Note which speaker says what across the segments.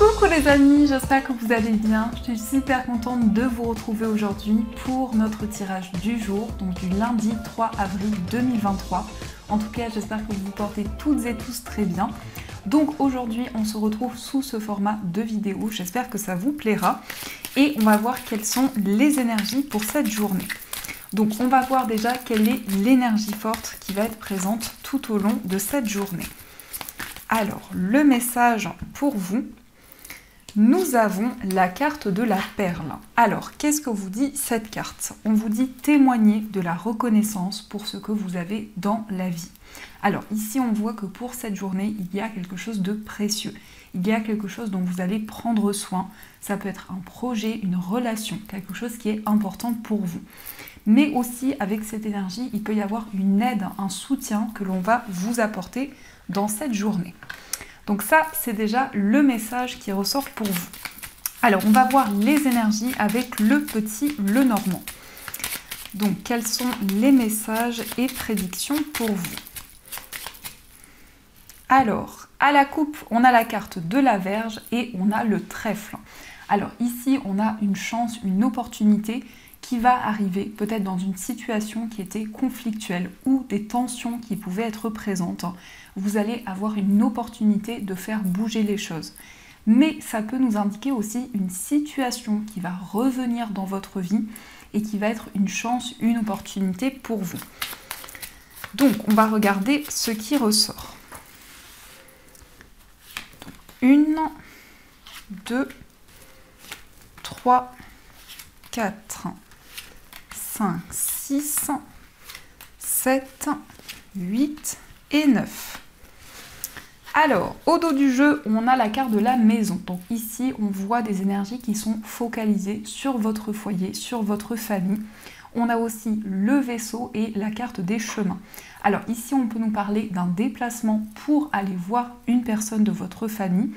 Speaker 1: Coucou les amis, j'espère que vous allez bien. Je suis super contente de vous retrouver aujourd'hui pour notre tirage du jour, donc du lundi 3 avril 2023. En tout cas, j'espère que vous vous portez toutes et tous très bien. Donc aujourd'hui, on se retrouve sous ce format de vidéo. J'espère que ça vous plaira. Et on va voir quelles sont les énergies pour cette journée. Donc on va voir déjà quelle est l'énergie forte qui va être présente tout au long de cette journée. Alors, le message pour vous, nous avons la carte de la perle. Alors, qu'est-ce que vous dit cette carte? On vous dit témoigner de la reconnaissance pour ce que vous avez dans la vie. Alors, ici, on voit que pour cette journée, il y a quelque chose de précieux. Il y a quelque chose dont vous allez prendre soin. Ça peut être un projet, une relation, quelque chose qui est important pour vous. Mais aussi, avec cette énergie, il peut y avoir une aide, un soutien que l'on va vous apporter dans cette journée. Donc ça, c'est déjà le message qui ressort pour vous. Alors, on va voir les énergies avec le petit Lenormand. Donc, quels sont les messages et prédictions pour vous? Alors, à la coupe, on a la carte de la Vierge et on a le trèfle. Alors ici, on a une chance, une opportunité qui va arriver peut-être dans une situation qui était conflictuelle ou des tensions qui pouvaient être présentes. Vous allez avoir une opportunité de faire bouger les choses. Mais ça peut nous indiquer aussi une situation qui va revenir dans votre vie et qui va être une chance, une opportunité pour vous. Donc, on va regarder ce qui ressort. 1, 2, 3, 4, 5, 6, 7, 8 et 9. Alors, au dos du jeu, on a la carte de la maison. Donc ici, on voit des énergies qui sont focalisées sur votre foyer, sur votre famille. On a aussi le vaisseau et la carte des chemins. Alors ici, on peut nous parler d'un déplacement pour aller voir une personne de votre famille.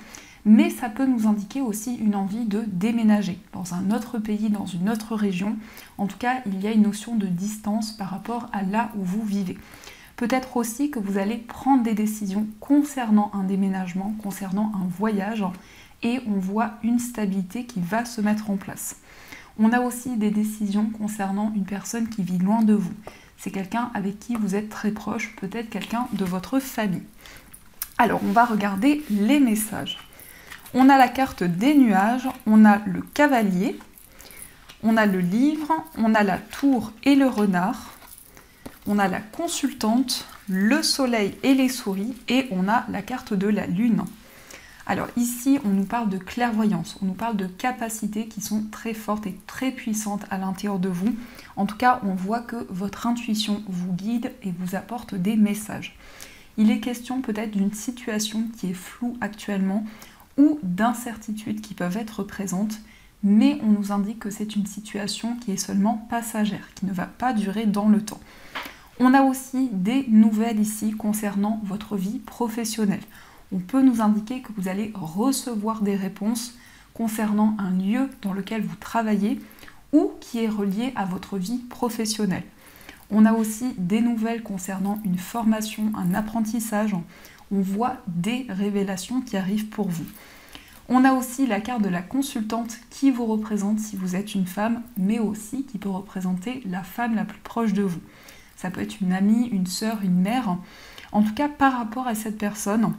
Speaker 1: Mais ça peut nous indiquer aussi une envie de déménager dans un autre pays, dans une autre région. En tout cas, il y a une notion de distance par rapport à là où vous vivez. Peut-être aussi que vous allez prendre des décisions concernant un déménagement, concernant un voyage, et on voit une stabilité qui va se mettre en place. On a aussi des décisions concernant une personne qui vit loin de vous. C'est quelqu'un avec qui vous êtes très proche, peut-être quelqu'un de votre famille. Alors, on va regarder les messages. On a la carte des nuages, on a le cavalier, on a le livre, on a la tour et le renard, on a la consultante, le soleil et les souris et on a la carte de la lune. Alors ici, on nous parle de clairvoyance, on nous parle de capacités qui sont très fortes et très puissantes à l'intérieur de vous. En tout cas, on voit que votre intuition vous guide et vous apporte des messages. Il est question peut-être d'une situation qui est floue actuellement, ou d'incertitudes qui peuvent être présentes, mais on nous indique que c'est une situation qui est seulement passagère, qui ne va pas durer dans le temps. On a aussi des nouvelles ici concernant votre vie professionnelle. On peut nous indiquer que vous allez recevoir des réponses concernant un lieu dans lequel vous travaillez ou qui est relié à votre vie professionnelle. On a aussi des nouvelles concernant une formation, un apprentissage. On voit des révélations qui arrivent pour vous. On a aussi la carte de la consultante qui vous représente si vous êtes une femme, mais aussi qui peut représenter la femme la plus proche de vous. Ça peut être une amie, une sœur, une mère. En tout cas, par rapport à cette personne,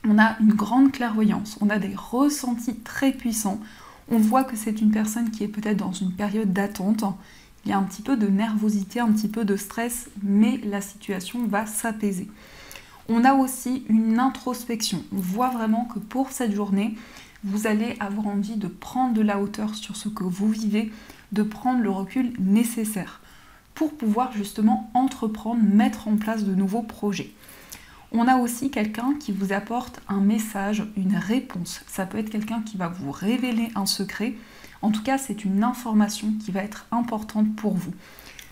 Speaker 1: on a une grande clairvoyance, on a des ressentis très puissants. On voit que c'est une personne qui est peut-être dans une période d'attente. Il y a un petit peu de nervosité, un petit peu de stress, mais la situation va s'apaiser. On a aussi une introspection. On voit vraiment que pour cette journée, vous allez avoir envie de prendre de la hauteur sur ce que vous vivez, de prendre le recul nécessaire pour pouvoir justement entreprendre, mettre en place de nouveaux projets. On a aussi quelqu'un qui vous apporte un message, une réponse. Ça peut être quelqu'un qui va vous révéler un secret. En tout cas, c'est une information qui va être importante pour vous.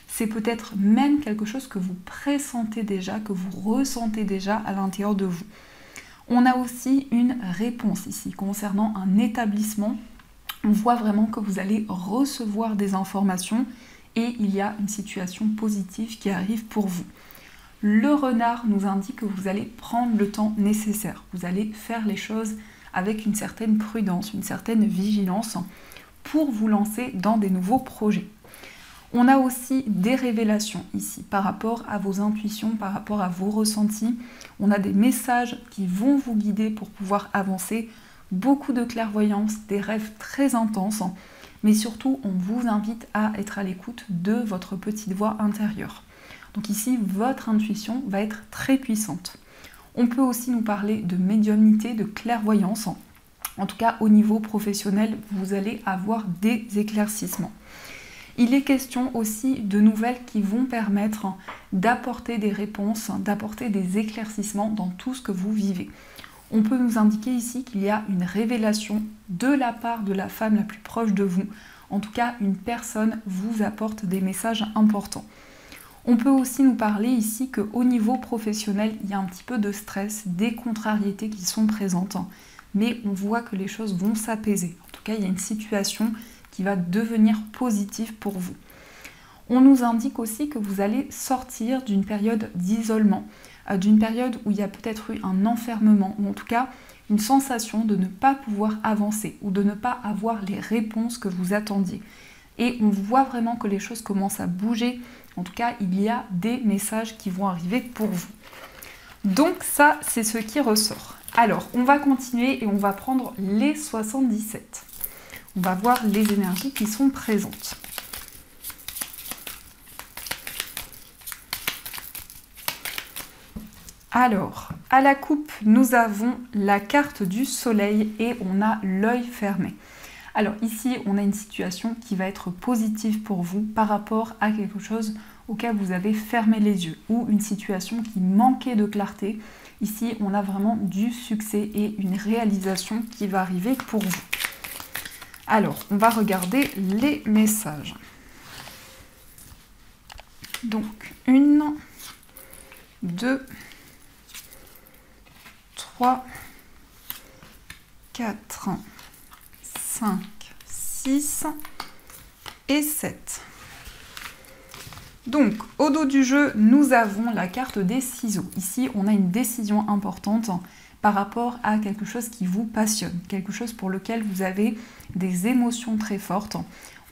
Speaker 1: C'est peut-être même quelque chose que vous pressentez déjà, que vous ressentez déjà à l'intérieur de vous. On a aussi une réponse ici concernant un établissement. On voit vraiment que vous allez recevoir des informations et il y a une situation positive qui arrive pour vous. Le renard nous indique que vous allez prendre le temps nécessaire. Vous allez faire les choses avec une certaine prudence, une certaine vigilance pour vous lancer dans des nouveaux projets. On a aussi des révélations ici par rapport à vos intuitions, par rapport à vos ressentis. On a des messages qui vont vous guider pour pouvoir avancer. Beaucoup de clairvoyance, des rêves très intenses. Mais surtout, on vous invite à être à l'écoute de votre petite voix intérieure. Donc ici, votre intuition va être très puissante. On peut aussi nous parler de médiumnité, de clairvoyance. En tout cas, au niveau professionnel, vous allez avoir des éclaircissements. Il est question aussi de nouvelles qui vont permettre d'apporter des réponses, d'apporter des éclaircissements dans tout ce que vous vivez. On peut nous indiquer ici qu'il y a une révélation de la part de la femme la plus proche de vous. En tout cas, une personne vous apporte des messages importants. On peut aussi nous parler ici qu'au niveau professionnel, il y a un petit peu de stress, des contrariétés qui sont présentes, mais on voit que les choses vont s'apaiser. En tout cas, il y a une situation qui va devenir positive pour vous. On nous indique aussi que vous allez sortir d'une période d'isolement, d'une période où il y a peut-être eu un enfermement, ou en tout cas une sensation de ne pas pouvoir avancer, ou de ne pas avoir les réponses que vous attendiez. Et on voit vraiment que les choses commencent à bouger. En tout cas, il y a des messages qui vont arriver pour vous. Donc ça, c'est ce qui ressort. Alors, on va continuer et on va prendre les 77. On va voir les énergies qui sont présentes. Alors, à la coupe, nous avons la carte du soleil et on a l'œil fermé. Alors ici, on a une situation qui va être positive pour vous par rapport à quelque chose auquel vous avez fermé les yeux ou une situation qui manquait de clarté. Ici, on a vraiment du succès et une réalisation qui va arriver pour vous. Alors, on va regarder les messages. Donc, 1, 2, 3, 4, 5, 6 et 7. Donc, au dos du jeu, nous avons la carte des ciseaux. Ici, on a une décision importante par rapport à quelque chose qui vous passionne, quelque chose pour lequel vous avez des émotions très fortes.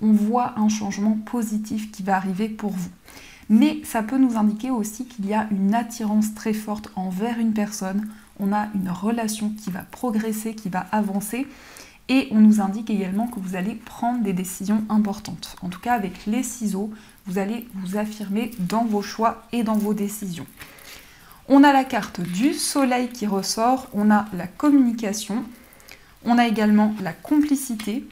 Speaker 1: On voit un changement positif qui va arriver pour vous. Mais ça peut nous indiquer aussi qu'il y a une attirance très forte envers une personne. On a une relation qui va progresser, qui va avancer. Et on nous indique également que vous allez prendre des décisions importantes. En tout cas, avec les ciseaux, vous allez vous affirmer dans vos choix et dans vos décisions. On a la carte du soleil qui ressort, on a la communication, on a également la complicité,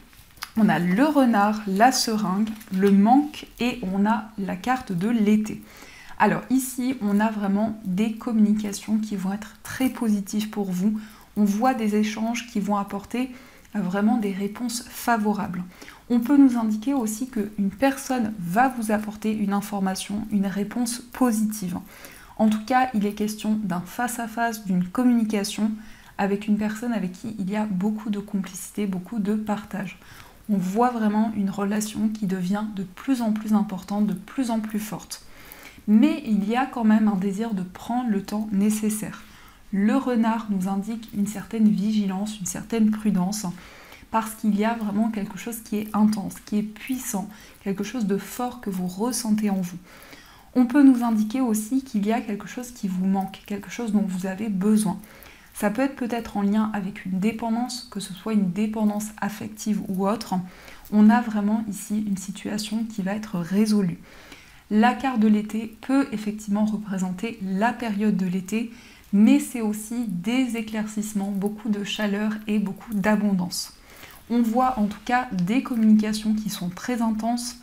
Speaker 1: on a le renard, la seringue, le manque et on a la carte de l'été. Alors ici, on a vraiment des communications qui vont être très positives pour vous. On voit des échanges qui vont apporter vraiment des réponses favorables. On peut nous indiquer aussi qu'une personne va vous apporter une information, une réponse positive. En tout cas, il est question d'un face-à-face, d'une communication avec une personne avec qui il y a beaucoup de complicité, beaucoup de partage. On voit vraiment une relation qui devient de plus en plus importante, de plus en plus forte. Mais il y a quand même un désir de prendre le temps nécessaire. Le renard nous indique une certaine vigilance, une certaine prudence, parce qu'il y a vraiment quelque chose qui est intense, qui est puissant, quelque chose de fort que vous ressentez en vous. On peut nous indiquer aussi qu'il y a quelque chose qui vous manque, quelque chose dont vous avez besoin. Ça peut être peut-être en lien avec une dépendance, que ce soit une dépendance affective ou autre. On a vraiment ici une situation qui va être résolue. La carte de l'été peut effectivement représenter la période de l'été, mais c'est aussi des éclaircissements, beaucoup de chaleur et beaucoup d'abondance. On voit en tout cas des communications qui sont très intenses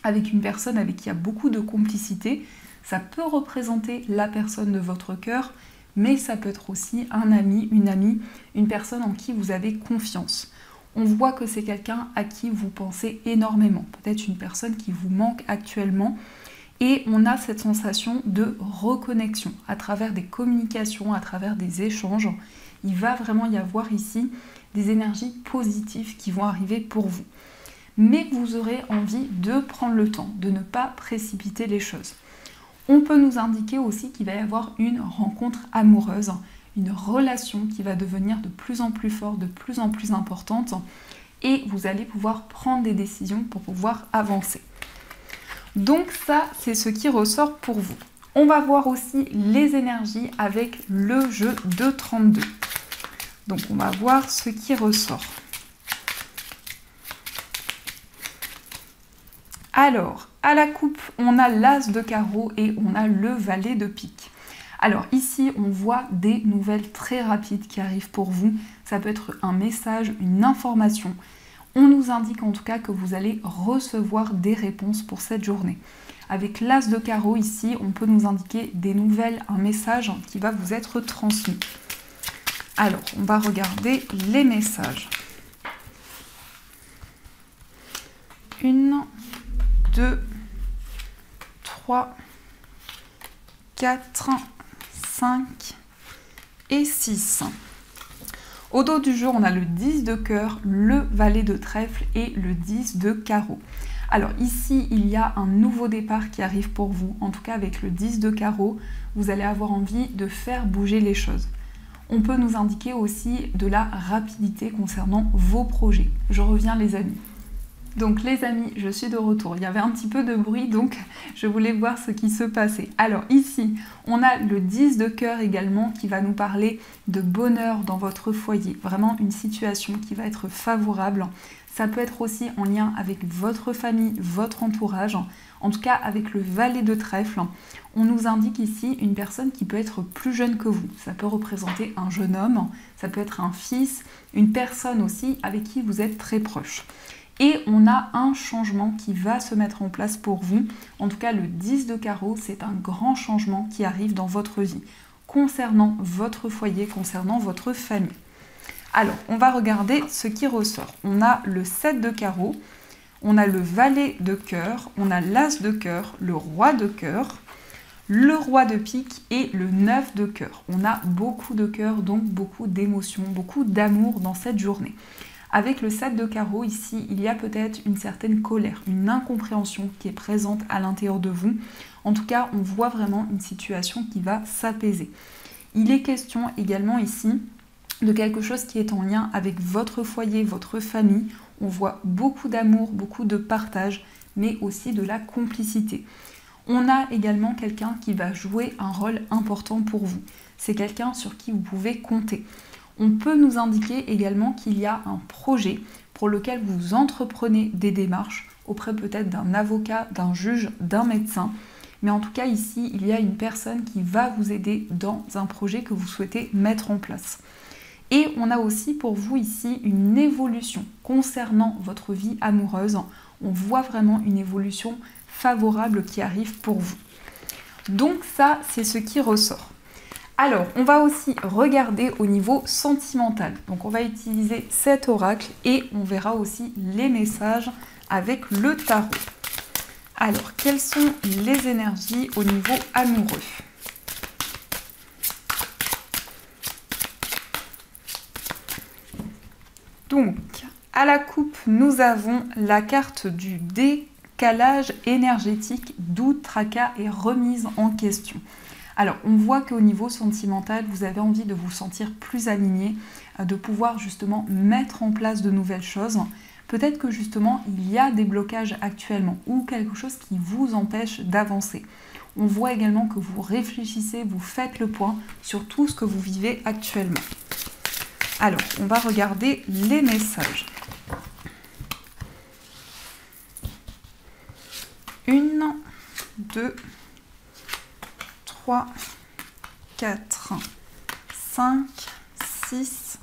Speaker 1: avec une personne avec qui il y a beaucoup de complicité. Ça peut représenter la personne de votre cœur, mais ça peut être aussi un ami, une amie, une personne en qui vous avez confiance. On voit que c'est quelqu'un à qui vous pensez énormément, peut-être une personne qui vous manque actuellement. Et on a cette sensation de reconnexion à travers des communications, à travers des échanges. Il va vraiment y avoir ici des énergies positives qui vont arriver pour vous. Mais vous aurez envie de prendre le temps, de ne pas précipiter les choses. On peut nous indiquer aussi qu'il va y avoir une rencontre amoureuse, une relation qui va devenir de plus en plus forte, de plus en plus importante, et vous allez pouvoir prendre des décisions pour pouvoir avancer. Donc ça, c'est ce qui ressort pour vous. On va voir aussi les énergies avec le jeu de 32. Donc on va voir ce qui ressort. Alors, à la coupe, on a l'as de carreau et on a le valet de pique. Alors ici, on voit des nouvelles très rapides qui arrivent pour vous. Ça peut être un message, une information. On nous indique en tout cas que vous allez recevoir des réponses pour cette journée. Avec l'as de carreau ici, on peut nous indiquer des nouvelles, un message qui va vous être transmis. Alors, on va regarder les messages. 1, 2, 3, 4, 5 et 6. Au dos du jeu, on a le 10 de cœur, le valet de trèfle et le 10 de carreau. Alors ici, il y a un nouveau départ qui arrive pour vous. En tout cas, avec le 10 de carreau, vous allez avoir envie de faire bouger les choses. On peut nous indiquer aussi de la rapidité concernant vos projets. Je reviens les amis. Donc les amis, je suis de retour. Il y avait un petit peu de bruit, donc je voulais voir ce qui se passait. Alors ici, on a le 10 de cœur également qui va nous parler de bonheur dans votre foyer. Vraiment une situation qui va être favorable. Ça peut être aussi en lien avec votre famille, votre entourage. En tout cas, avec le valet de trèfle, on nous indique ici une personne qui peut être plus jeune que vous. Ça peut représenter un jeune homme, ça peut être un fils, une personne aussi avec qui vous êtes très proche. Et on a un changement qui va se mettre en place pour vous. En tout cas, le 10 de carreau, c'est un grand changement qui arrive dans votre vie, concernant votre foyer, concernant votre famille. Alors, on va regarder ce qui ressort. On a le 7 de carreau, on a le valet de cœur, on a l'as de cœur, le roi de cœur, le roi de pique et le 9 de cœur. On a beaucoup de cœur, donc beaucoup d'émotions, beaucoup d'amour dans cette journée. Avec le 7 de carreau, ici, il y a peut-être une certaine colère, une incompréhension qui est présente à l'intérieur de vous. En tout cas, on voit vraiment une situation qui va s'apaiser. Il est question également ici de quelque chose qui est en lien avec votre foyer, votre famille. On voit beaucoup d'amour, beaucoup de partage, mais aussi de la complicité. On a également quelqu'un qui va jouer un rôle important pour vous. C'est quelqu'un sur qui vous pouvez compter. On peut nous indiquer également qu'il y a un projet pour lequel vous entreprenez des démarches auprès peut-être d'un avocat, d'un juge, d'un médecin. Mais en tout cas ici, il y a une personne qui va vous aider dans un projet que vous souhaitez mettre en place. Et on a aussi pour vous ici une évolution concernant votre vie amoureuse. On voit vraiment une évolution favorable qui arrive pour vous. Donc ça, c'est ce qui ressort. Alors, on va aussi regarder au niveau sentimental. Donc, on va utiliser cet oracle et on verra aussi les messages avec le tarot. Alors, quelles sont les énergies au niveau amoureux ? Donc, à la coupe, nous avons la carte du décalage énergétique, doute, tracas et remise en question. Alors, on voit qu'au niveau sentimental, vous avez envie de vous sentir plus aligné, de pouvoir justement mettre en place de nouvelles choses. Peut-être que justement, il y a des blocages actuellement ou quelque chose qui vous empêche d'avancer. On voit également que vous réfléchissez, vous faites le point sur tout ce que vous vivez actuellement. Alors, on va regarder les messages. 1, 2, 3, 4, 5, 6,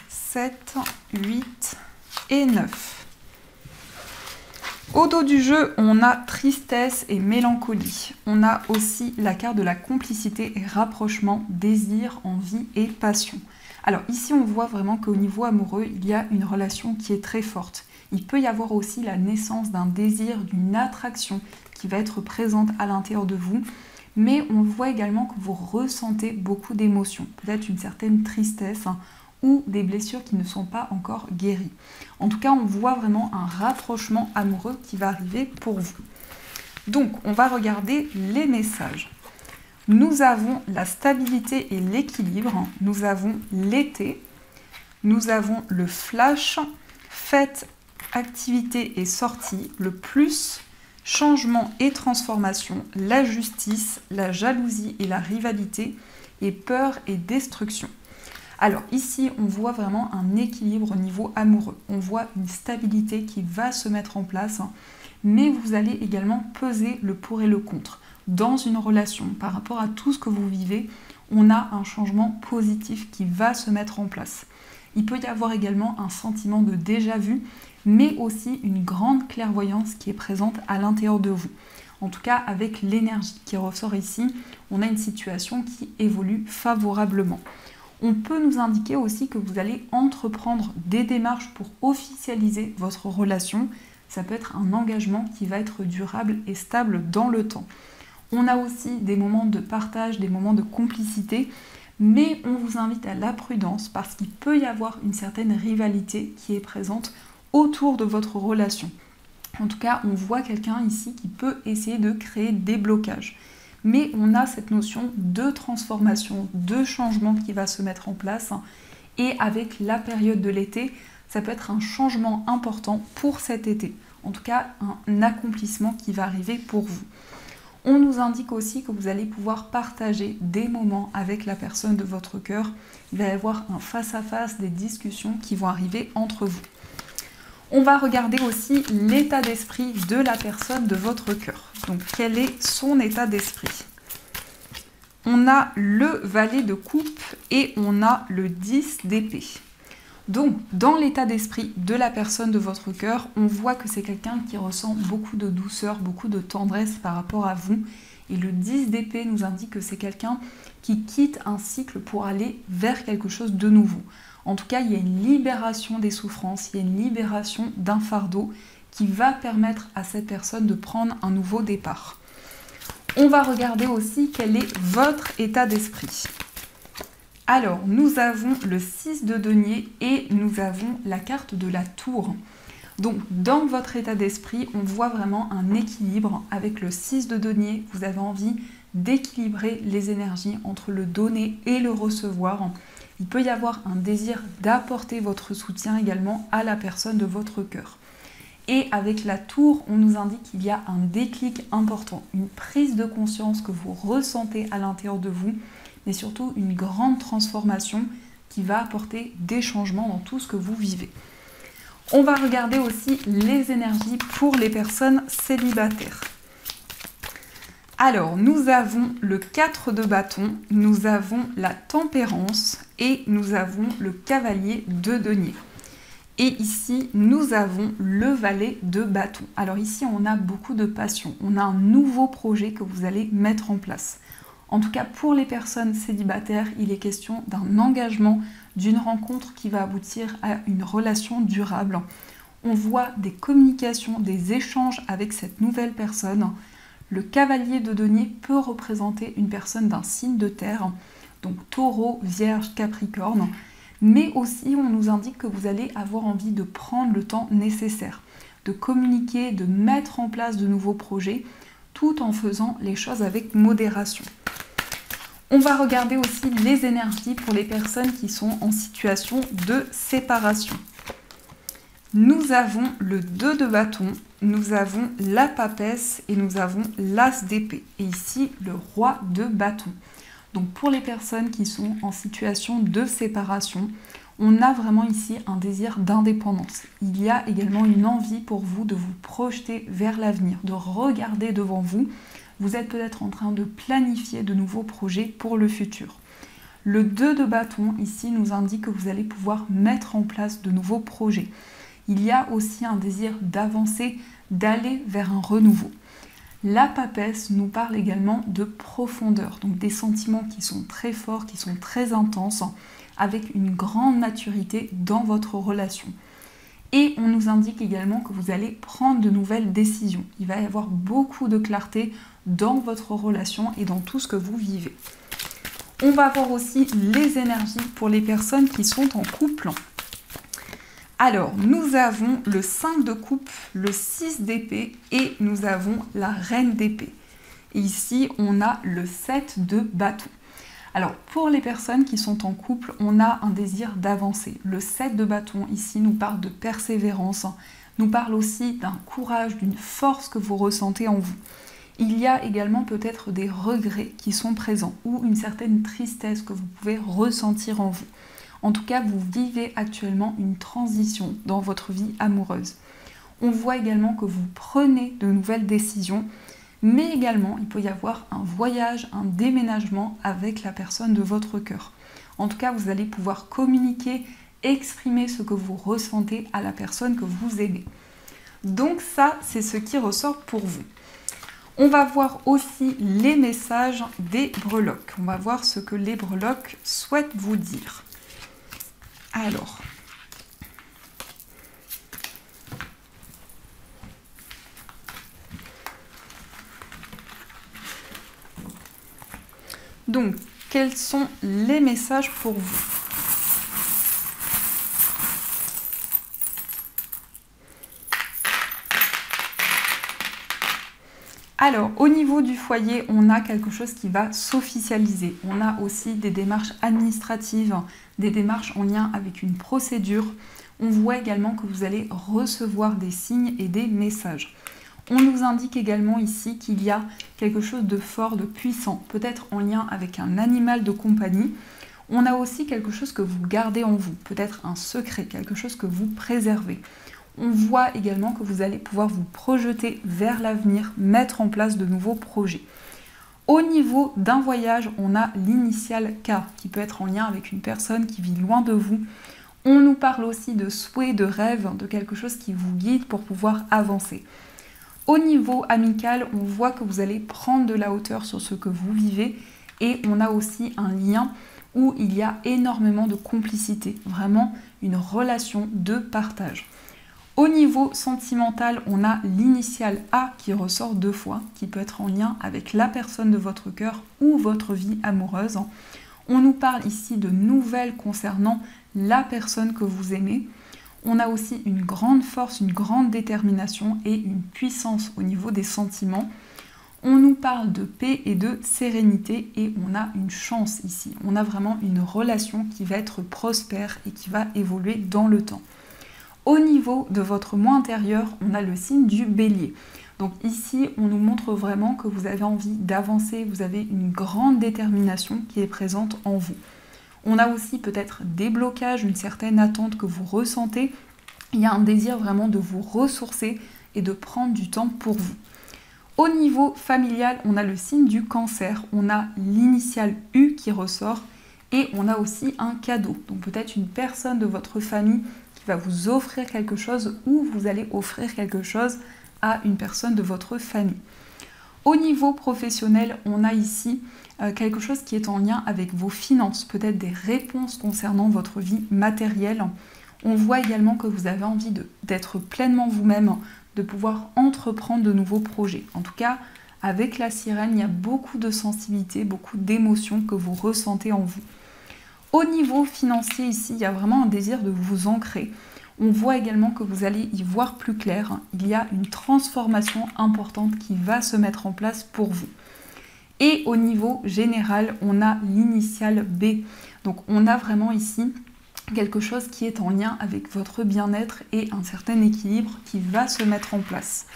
Speaker 1: 7, 8 et 9. Au dos du jeu, on a tristesse et mélancolie. On a aussi la carte de la complicité et rapprochement, désir, envie et passion. Alors ici, on voit vraiment qu'au niveau amoureux, il y a une relation qui est très forte. Il peut y avoir aussi la naissance d'un désir, d'une attraction qui va être présente à l'intérieur de vous. Mais on voit également que vous ressentez beaucoup d'émotions, peut-être une certaine tristesse ou des blessures qui ne sont pas encore guéries. En tout cas, on voit vraiment un rapprochement amoureux qui va arriver pour vous. Donc, on va regarder les messages. Nous avons la stabilité et l'équilibre. Nous avons l'été. Nous avons le flash, fête, activité et sortie, le plus, changement et transformation, la justice, la jalousie et la rivalité, et peur et destruction. Alors ici, on voit vraiment un équilibre au niveau amoureux. On voit une stabilité qui va se mettre en place, mais vous allez également peser le pour et le contre. Dans une relation, par rapport à tout ce que vous vivez, on a un changement positif qui va se mettre en place. Il peut y avoir également un sentiment de déjà-vu, mais aussi une grande clairvoyance qui est présente à l'intérieur de vous. En tout cas, avec l'énergie qui ressort ici, on a une situation qui évolue favorablement. On peut nous indiquer aussi que vous allez entreprendre des démarches pour officialiser votre relation. Ça peut être un engagement qui va être durable et stable dans le temps. On a aussi des moments de partage, des moments de complicité, mais on vous invite à la prudence parce qu'il peut y avoir une certaine rivalité qui est présente autour de votre relation. En tout cas, on voit quelqu'un ici qui peut essayer de créer des blocages. Mais on a cette notion de transformation, de changement qui va se mettre en place. Et avec la période de l'été, ça peut être un changement important pour cet été. En tout cas, un accomplissement qui va arriver pour vous. On nous indique aussi que vous allez pouvoir partager des moments avec la personne de votre cœur. Il va y avoir un face-à-face, des discussions qui vont arriver entre vous. On va regarder aussi l'état d'esprit de la personne de votre cœur. Donc, quel est son état d'esprit? On a le valet de coupe et on a le 10 d'épée. Donc, dans l'état d'esprit de la personne de votre cœur, on voit que c'est quelqu'un qui ressent beaucoup de douceur, beaucoup de tendresse par rapport à vous. Et le 10 d'épée nous indique que c'est quelqu'un qui quitte un cycle pour aller vers quelque chose de nouveau. En tout cas, il y a une libération des souffrances, il y a une libération d'un fardeau qui va permettre à cette personne de prendre un nouveau départ. On va regarder aussi quel est votre état d'esprit. Alors, nous avons le 6 de denier et nous avons la carte de la tour. Donc, dans votre état d'esprit, on voit vraiment un équilibre. Avec le 6 de denier, vous avez envie d'équilibrer les énergies entre le donner et le recevoir. Il peut y avoir un désir d'apporter votre soutien également à la personne de votre cœur. Et avec la tour, on nous indique qu'il y a un déclic important, une prise de conscience que vous ressentez à l'intérieur de vous, mais surtout une grande transformation qui va apporter des changements dans tout ce que vous vivez. On va regarder aussi les énergies pour les personnes célibataires. Alors, nous avons le 4 de bâton, nous avons la tempérance et nous avons le cavalier de denier. Et ici, nous avons le valet de bâton. Alors ici, on a beaucoup de passion. On a un nouveau projet que vous allez mettre en place. En tout cas, pour les personnes célibataires, il est question d'un engagement, d'une rencontre qui va aboutir à une relation durable. On voit des communications, des échanges avec cette nouvelle personne. Le cavalier de denier peut représenter une personne d'un signe de terre, donc taureau, vierge, capricorne. Mais aussi, on nous indique que vous allez avoir envie de prendre le temps nécessaire, de communiquer, de mettre en place de nouveaux projets, tout en faisant les choses avec modération. On va regarder aussi les énergies pour les personnes qui sont en situation de séparation. Nous avons le 2 de bâton, nous avons la papesse et nous avons l'as d'épée. Et ici, le roi de bâton. Donc pour les personnes qui sont en situation de séparation, on a vraiment ici un désir d'indépendance. Il y a également une envie pour vous de vous projeter vers l'avenir, de regarder devant vous. Vous êtes peut-être en train de planifier de nouveaux projets pour le futur. Le 2 de bâton ici nous indique que vous allez pouvoir mettre en place de nouveaux projets. Il y a aussi un désir d'avancer, d'aller vers un renouveau. La papesse nous parle également de profondeur, donc des sentiments qui sont très forts, qui sont très intenses, avec une grande maturité dans votre relation. Et on nous indique également que vous allez prendre de nouvelles décisions. Il va y avoir beaucoup de clarté dans votre relation et dans tout ce que vous vivez. On va voir aussi les énergies pour les personnes qui sont en couple. Alors, nous avons le 5 de coupe, le 6 d'épée et nous avons la reine d'épée. Et ici, on a le 7 de bâton. Alors, pour les personnes qui sont en couple, on a un désir d'avancer. Le 7 de bâton, ici, nous parle de persévérance, nous parle aussi d'un courage, d'une force que vous ressentez en vous. Il y a également peut-être des regrets qui sont présents ou une certaine tristesse que vous pouvez ressentir en vous. En tout cas, vous vivez actuellement une transition dans votre vie amoureuse. On voit également que vous prenez de nouvelles décisions, mais également il peut y avoir un voyage, un déménagement avec la personne de votre cœur. En tout cas, vous allez pouvoir communiquer, exprimer ce que vous ressentez à la personne que vous aimez. Donc ça, c'est ce qui ressort pour vous. On va voir aussi les messages des breloques. On va voir ce que les breloques souhaitent vous dire. Alors, donc, quels sont les messages pour vous ? Alors, au niveau du foyer, on a quelque chose qui va s'officialiser. On a aussi des démarches administratives, des démarches en lien avec une procédure. On voit également que vous allez recevoir des signes et des messages. On nous indique également ici qu'il y a quelque chose de fort, de puissant, peut-être en lien avec un animal de compagnie. On a aussi quelque chose que vous gardez en vous, peut-être un secret, quelque chose que vous préservez. On voit également que vous allez pouvoir vous projeter vers l'avenir, mettre en place de nouveaux projets. Au niveau d'un voyage, on a l'initiale K qui peut être en lien avec une personne qui vit loin de vous. On nous parle aussi de souhaits, de rêves, de quelque chose qui vous guide pour pouvoir avancer. Au niveau amical, on voit que vous allez prendre de la hauteur sur ce que vous vivez et on a aussi un lien où il y a énormément de complicité, vraiment une relation de partage. Au niveau sentimental, on a l'initiale A qui ressort 2 fois, qui peut être en lien avec la personne de votre cœur ou votre vie amoureuse. On nous parle ici de nouvelles concernant la personne que vous aimez. On a aussi une grande force, une grande détermination et une puissance au niveau des sentiments. On nous parle de paix et de sérénité et on a une chance ici. On a vraiment une relation qui va être prospère et qui va évoluer dans le temps. Au niveau de votre moi intérieur, on a le signe du bélier. Donc ici, on nous montre vraiment que vous avez envie d'avancer, vous avez une grande détermination qui est présente en vous. On a aussi peut-être des blocages, une certaine attente que vous ressentez. Il y a un désir vraiment de vous ressourcer et de prendre du temps pour vous. Au niveau familial, on a le signe du cancer. On a l'initiale U qui ressort et on a aussi un cadeau. Donc peut-être une personne de votre famille qui va vous offrir quelque chose ou vous allez offrir quelque chose à une personne de votre famille. Au niveau professionnel, on a ici quelque chose qui est en lien avec vos finances, peut-être des réponses concernant votre vie matérielle. On voit également que vous avez envie d'être pleinement vous-même, de pouvoir entreprendre de nouveaux projets. En tout cas, avec la sirène, il y a beaucoup de sensibilité, beaucoup d'émotions que vous ressentez en vous. Au niveau financier, ici, il y a vraiment un désir de vous ancrer. On voit également que vous allez y voir plus clair. Il y a une transformation importante qui va se mettre en place pour vous. Et au niveau général, on a l'initiale B. Donc on a vraiment ici quelque chose qui est en lien avec votre bien-être et un certain équilibre qui va se mettre en place.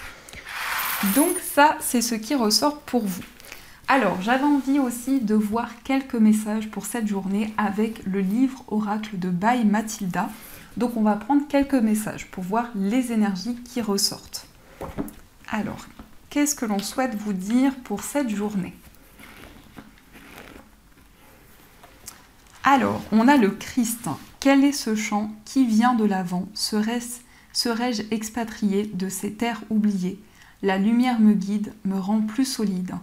Speaker 1: Donc ça, c'est ce qui ressort pour vous. Alors, j'avais envie aussi de voir quelques messages pour cette journée avec le livre Oracle de By Mathilda. Donc on va prendre quelques messages pour voir les énergies qui ressortent. Alors, qu'est-ce que l'on souhaite vous dire pour cette journée ? Alors, on a le Christ. Quel est ce chant qui vient de l'avant ? Serais-je expatrié de ces terres oubliées ? La lumière me guide, me rend plus solide.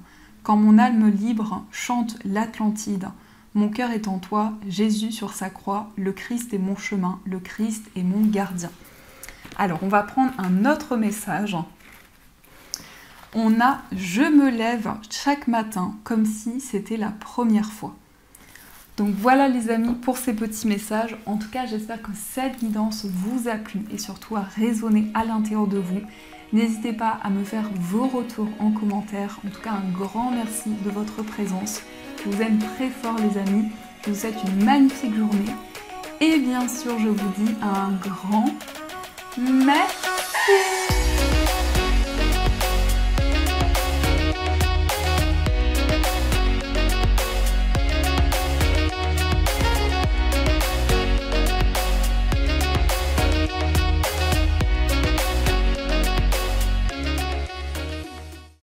Speaker 1: Quand mon âme libre chante l'Atlantide, mon cœur est en toi, Jésus sur sa croix, le Christ est mon chemin, le Christ est mon gardien. Alors, on va prendre un autre message. On a « Je me lève chaque matin comme si c'était la première fois ». Donc voilà les amis pour ces petits messages. En tout cas, j'espère que cette guidance vous a plu et surtout a résonné à l'intérieur de vous. N'hésitez pas à me faire vos retours en commentaire. En tout cas, un grand merci de votre présence. Je vous aime très fort les amis. Je vous souhaite une magnifique journée. Et bien sûr, je vous dis un grand merci.